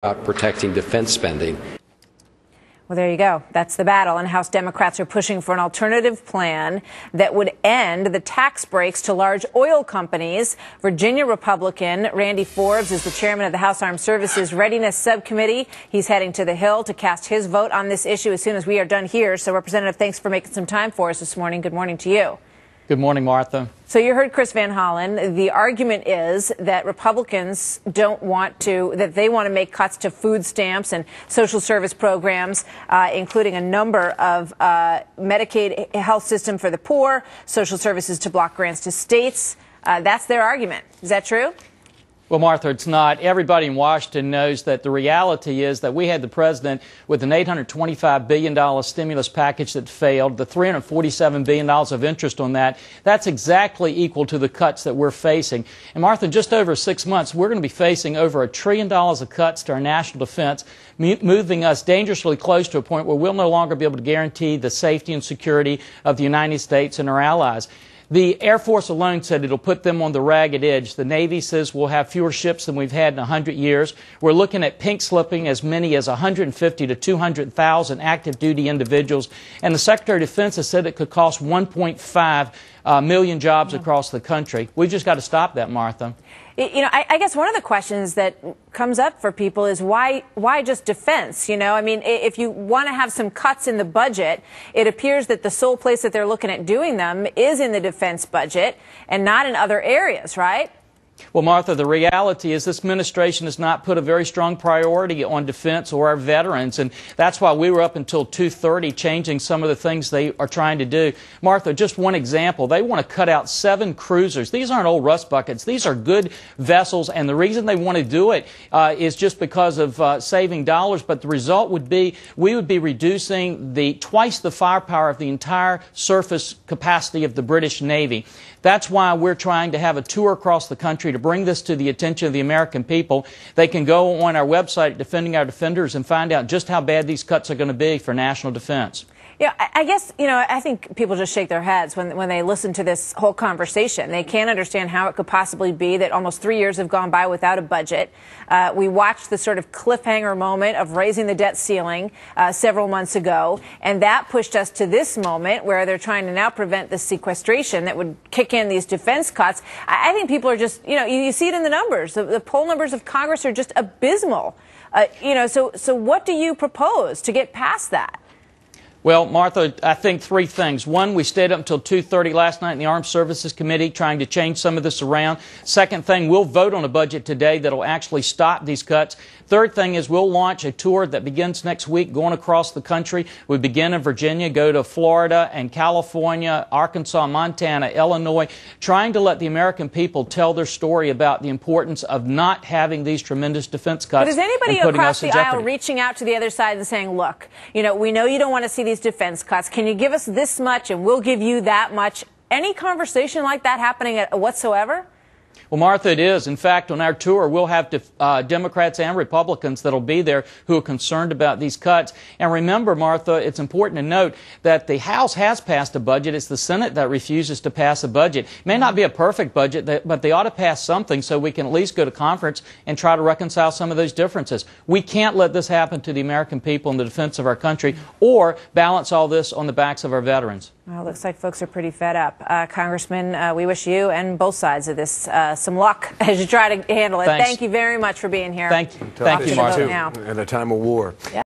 about protecting defense spending. Well, there you go. That's the battle. And House Democrats are pushing for an alternative plan that would end the tax breaks to large oil companies. Virginia Republican Randy Forbes is the chairman of the House Armed Services Readiness Subcommittee. He's heading to the Hill to cast his vote on this issue as soon as we are done here. So, Representative, thanks for making some time for us this morning. Good morning to you. Good morning, Martha. So you heard Chris Van Hollen. The argument is that Republicans don't want to, that they want to make cuts to food stamps and social service programs, including a number of Medicaid health system for the poor, social services to block grants to states. That's their argument. Is that true? Well, Martha, it's not. Everybody in Washington knows that the reality is that we had the president with an $825 billion stimulus package that failed, the $347 billion of interest on that. That's exactly equal to the cuts that we're facing. And, Martha, just over 6 months, we're going to be facing over $1 trillion of cuts to our national defense, moving us dangerously close to a point where we'll no longer be able to guarantee the safety and security of the United States and our allies. The Air Force alone said it'll put them on the ragged edge. The Navy says we'll have fewer ships than we've had in 100 years. We're looking at pink slipping as many as 150 to 200,000 active duty individuals. And the Secretary of Defense has said it could cost 1.5 million jobs across the country. We've just got to stop that, Martha. You know, I guess one of the questions that comes up for people is why just defense? You know, I mean, if you want to have some cuts in the budget, it appears that the sole place that they're looking at doing them is in the defense budget and not in other areas, right? Well, Martha, the reality is this administration has not put a very strong priority on defense or our veterans, and that's why we were up until 2:30 changing some of the things they are trying to do. Martha, just one example, they want to cut out 7 cruisers. These aren't old rust buckets. These are good vessels, and the reason they want to do it is just because of saving dollars, but the result would be we would be reducing twice the firepower of the entire surface capacity of the British Navy. That's why we're trying to have a tour across the country to bring this to the attention of the American people. They can go on our website, Defending Our Defenders, and find out just how bad these cuts are going to be for national defense. Yeah, I guess, you know, I think people just shake their heads when they listen to this whole conversation. They can't understand how it could possibly be that almost 3 years have gone by without a budget. We watched the sort of cliffhanger moment of raising the debt ceiling several months ago, and that pushed us to this moment where they're trying to now prevent the sequestration that would kick in these defense cuts. I think people are just, you know, you see it in the numbers. The poll numbers of Congress are just abysmal. You know, so what do you propose to get past that? Well, Martha, I think 3 things. One, we stayed up until 2:30 last night in the Armed Services Committee trying to change some of this around. Second thing, we'll vote on a budget today that will actually stop these cuts. Third thing is we'll launch a tour that begins next week going across the country. We begin in Virginia, go to Florida and California, Arkansas, Montana, Illinois, trying to let the American people tell their story about the importance of not having these tremendous defense cuts. But is anybody across the aisle reaching out to the other side and saying, look, you know, we know you don't want to see these defense cuts. Can you give us this much and we'll give you that much? Any conversation like that happening whatsoever? Well, Martha, it is. In fact, on our tour, we'll have Democrats and Republicans that will be there who are concerned about these cuts. And remember, Martha, it's important to note that the House has passed a budget. It's the Senate that refuses to pass a budget. It may not be a perfect budget, but they ought to pass something so we can at least go to conference and try to reconcile some of those differences. We can't let this happen to the American people in the defense of our country or balance all this on the backs of our veterans. Well, it looks like folks are pretty fed up. Congressman, we wish you and both sides of this some luck as you try to handle it. Thanks. Thank you very much for being here. Thank you, Martha. At a time of war. Yeah.